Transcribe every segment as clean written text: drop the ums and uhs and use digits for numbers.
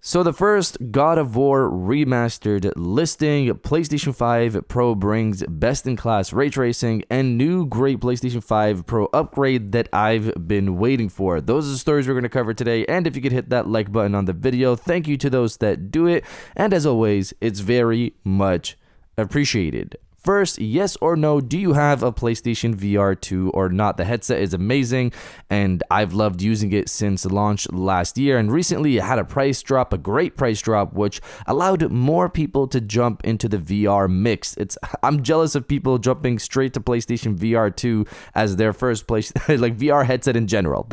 So the first God of War Remastered listing, PlayStation 5 Pro brings best-in-class ray tracing and new great PlayStation 5 Pro upgrade that I've been waiting for. Those are the stories we're going to cover today, and if you could hit that like button on the video, thank you to those that do it, and as always, it's very much appreciated. First, yes or no, do you have a PlayStation VR 2 or not? The headset is amazing, and I've loved using it since launch last year, and recently it had a great price drop, which allowed more people to jump into the VR mix. I'm jealous of people jumping straight to PlayStation VR 2 as their first place, like VR headset in general.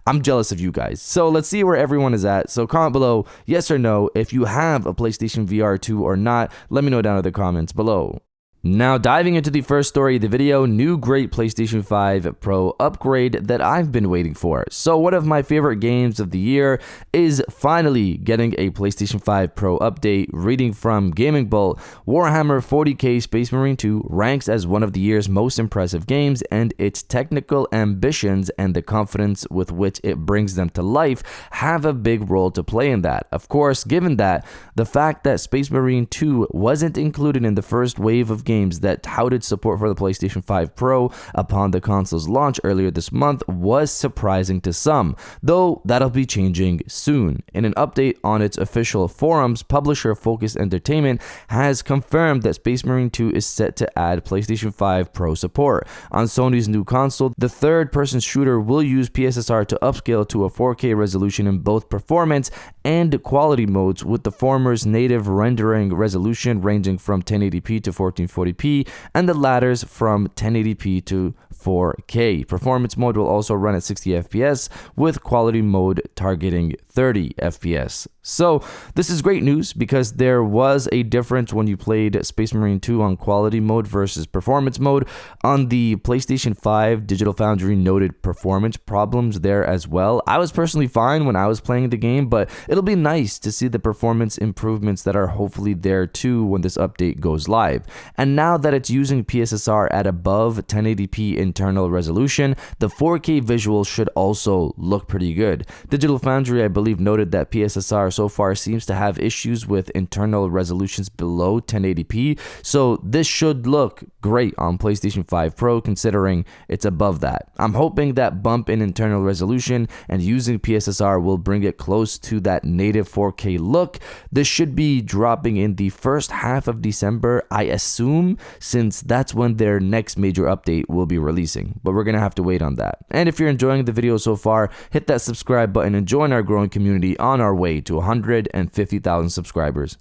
I'm jealous of you guys. So let's see where everyone is at. So comment below, yes or no, if you have a PlayStation VR 2 or not. Let me know down in the comments below. Now diving into the first story of the video, new great PlayStation 5 Pro upgrade that I've been waiting for. So one of my favorite games of the year is finally getting a PlayStation 5 Pro update. Reading from Gaming Bolt, Warhammer 40k Space Marine 2 ranks as one of the year's most impressive games, and its technical ambitions and the confidence with which it brings them to life have a big role to play in that. Of course, given that the fact that Space Marine 2 wasn't included in the first wave of games that touted support for the PlayStation 5 Pro upon the console's launch earlier this month was surprising to some, though that'll be changing soon. In an update on its official forums, publisher Focus Entertainment has confirmed that Space Marine 2 is set to add PlayStation 5 Pro support. On Sony's new console, the third-person shooter will use PSSR to upscale to a 4K resolution in both performance and quality modes, with the former's native rendering resolution ranging from 1080p to 1440p and the latter's from 1080p to 4K. Performance mode will also run at 60 FPS, with quality mode targeting 30 FPS. So this is great news because there was a difference when you played Space Marine 2 on quality mode versus performance mode. On the PlayStation 5, Digital Foundry noted performance problems there as well. I was personally fine when I was playing the game, but it'll be nice to see the performance improvements that are hopefully there too when this update goes live. And now that it's using PSSR at above 1080p internal resolution, the 4K visuals should also look pretty good. Digital Foundry, I believe, noted that PSSR so far seems to have issues with internal resolutions below 1080p, so this should look great on PlayStation 5 Pro considering it's above that. I'm hoping that bump in internal resolution and using PSSR will bring it close to that native 4K look. This should be dropping in the first half of December, I assume, since that's when their next major update will be releasing, but we're gonna have to wait on that. And if you're enjoying the video so far, hit that subscribe button and join our growing community on our way to 150,000 subscribers.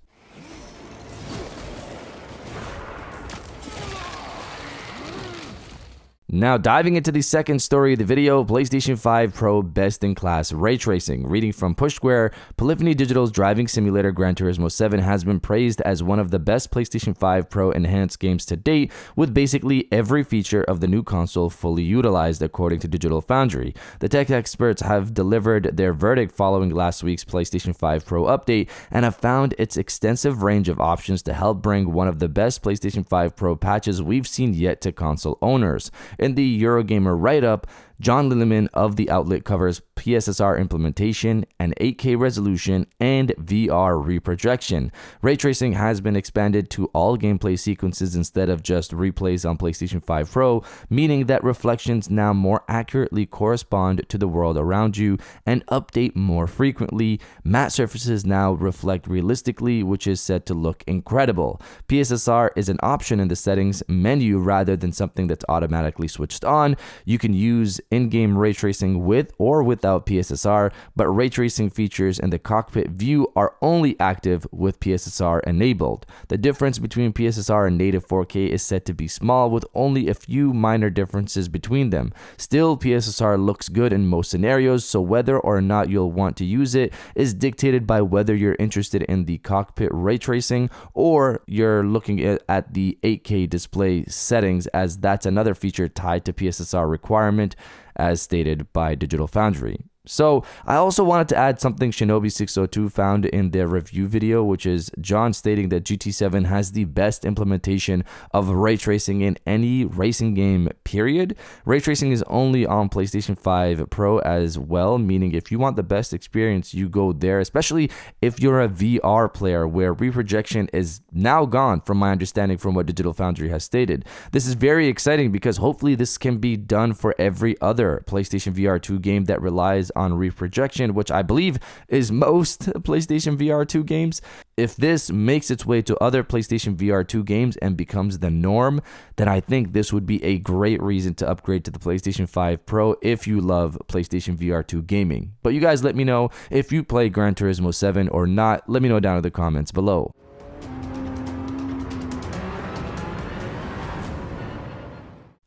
Now diving into the second story of the video, PlayStation 5 Pro best-in-class ray tracing. Reading from Push Square, Polyphony Digital's driving simulator Gran Turismo 7 has been praised as one of the best PlayStation 5 Pro enhanced games to date, with basically every feature of the new console fully utilized, according to Digital Foundry. The tech experts have delivered their verdict following last week's PlayStation 5 Pro update and have found its extensive range of options to help bring one of the best PlayStation 5 Pro patches we've seen yet to console owners. In the Eurogamer write-up, John Lilleman of the outlet covers PSSR implementation and 8K resolution and VR reprojection. Ray tracing has been expanded to all gameplay sequences instead of just replays on PlayStation 5 Pro, meaning that reflections now more accurately correspond to the world around you and update more frequently. Matte surfaces now reflect realistically, which is said to look incredible. PSSR is an option in the settings menu rather than something that's automatically switched on. You can use in-game ray tracing with or without PSSR, but ray tracing features in the cockpit view are only active with PSSR enabled. The difference between PSSR and native 4K is said to be small, with only a few minor differences between them. Still, PSSR looks good in most scenarios, so whether or not you'll want to use it is dictated by whether you're interested in the cockpit ray tracing or you're looking at the 8K display settings, as that's another feature tied to PSSR requirement, as stated by Digital Foundry. So I also wanted to add something Shinobi 602 found in their review video, which is John stating that GT7 has the best implementation of ray tracing in any racing game, period. Ray tracing is only on PlayStation 5 Pro as well, meaning if you want the best experience, you go there, especially if you're a VR player where reprojection is now gone, from my understanding from what Digital Foundry has stated. This is very exciting because hopefully this can be done for every other PlayStation VR 2 game that relies on reprojection, which I believe is most PlayStation VR 2 games. If this makes its way to other PlayStation VR 2 games and becomes the norm, then I think this would be a great reason to upgrade to the PlayStation 5 Pro if you love PlayStation VR 2 gaming. But you guys let me know if you play Gran Turismo 7 or not. Let me know down in the comments below.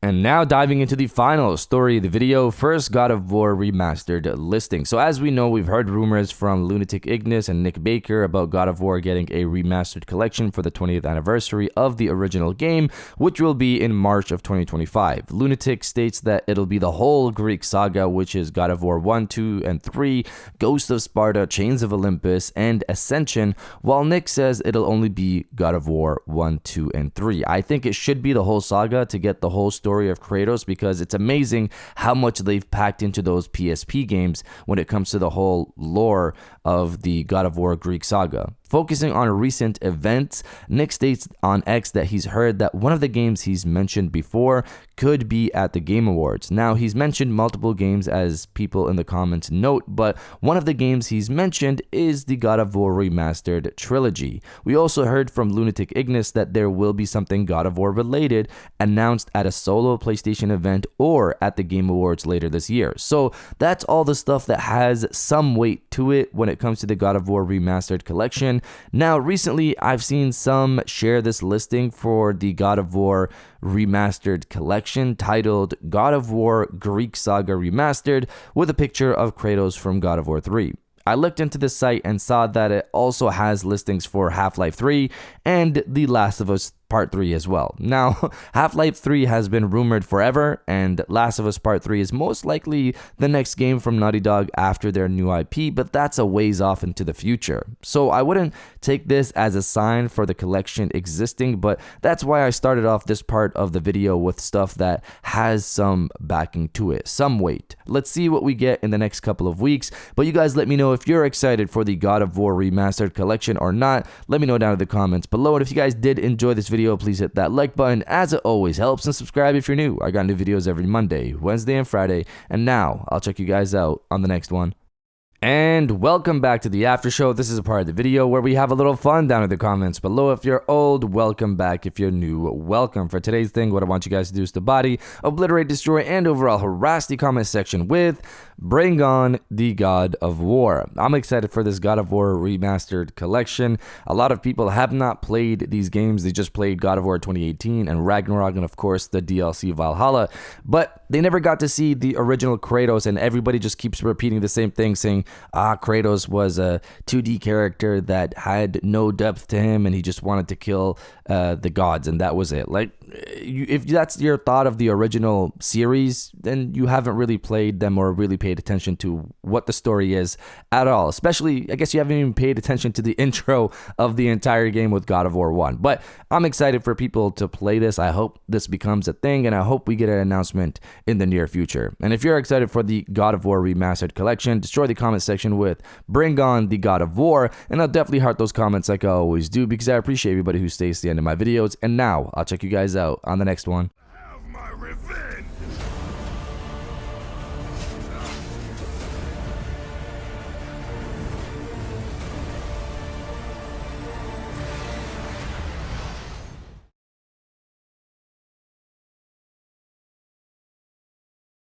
And now diving into the final story of the video, first God of War Remastered listing. So as we know, we've heard rumors from Lunatic Ignis and Nick Baker about God of War getting a remastered collection for the 20th anniversary of the original game, which will be in March of 2025. Lunatic states that it'll be the whole Greek saga, which is God of War 1, 2, and 3, Ghost of Sparta, Chains of Olympus, and Ascension, while Nick says it'll only be God of War 1, 2, and 3. I think it should be the whole saga to get the whole story of Kratos, because it's amazing how much they've packed into those PSP games when it comes to the whole lore of the God of War Greek saga. Focusing on recent events, Nick states on X that he's heard that one of the games he's mentioned before could be at the Game Awards. Now, he's mentioned multiple games as people in the comments note, but one of the games he's mentioned is the God of War Remastered trilogy. We also heard from Lunatic Ignis that there will be something God of War related announced at a solo PlayStation event or at the Game Awards later this year. So that's all the stuff that has some weight to it when it comes to the God of War Remastered collection. Now, recently, I've seen some share this listing for the God of War Remastered collection titled God of War Greek Saga Remastered with a picture of Kratos from God of War 3. I looked into the site and saw that it also has listings for Half-Life 3 and The Last of Us Part 3 as well. Now, Half-Life 3 has been rumored forever, and Last of Us Part 3 is most likely the next game from Naughty Dog after their new IP, but that's a ways off into the future. So I wouldn't take this as a sign for the collection existing, but that's why I started off this part of the video with stuff that has some backing to it, some weight. Let's see what we get in the next couple of weeks, but you guys let me know if you're excited for the God of War Remastered collection or not. Let me know down in the comments below, and if you guys did enjoy this video, please hit that like button as it always helps, and subscribe if you're new. I got new videos every Monday, Wednesday, and Friday, and now I'll check you guys out on the next one. And welcome back to the after show. This is a part of the video where we have a little fun down in the comments below. If you're old, welcome back. If you're new, welcome. For today's thing, what I want you guys to do is to body, obliterate, destroy, and overall harass the comment section with Bring On the God of War. I'm excited for this God of War Remastered collection. A lot of people have not played these games. They just played God of War 2018 and Ragnarok, and of course the DLC Valhalla, but they never got to see the original Kratos, and everybody just keeps repeating the same thing, saying, Kratos was a 2D character that had no depth to him, and he just wanted to kill the gods, and that was it. Like, if that's your thought of the original series, then you haven't really played them or really paid attention to what the story is at all. Especially, I guess you haven't even paid attention to the intro of the entire game with God of War 1. But I'm excited for people to play this. I hope this becomes a thing, and I hope we get an announcement in the near future. And if you're excited for the God of War Remastered collection, destroy the comment section with Bring On the God of War, and I'll definitely heart those comments like I always do, because I appreciate everybody who stays to the end of my videos. And now I'll check you guys out on the next one.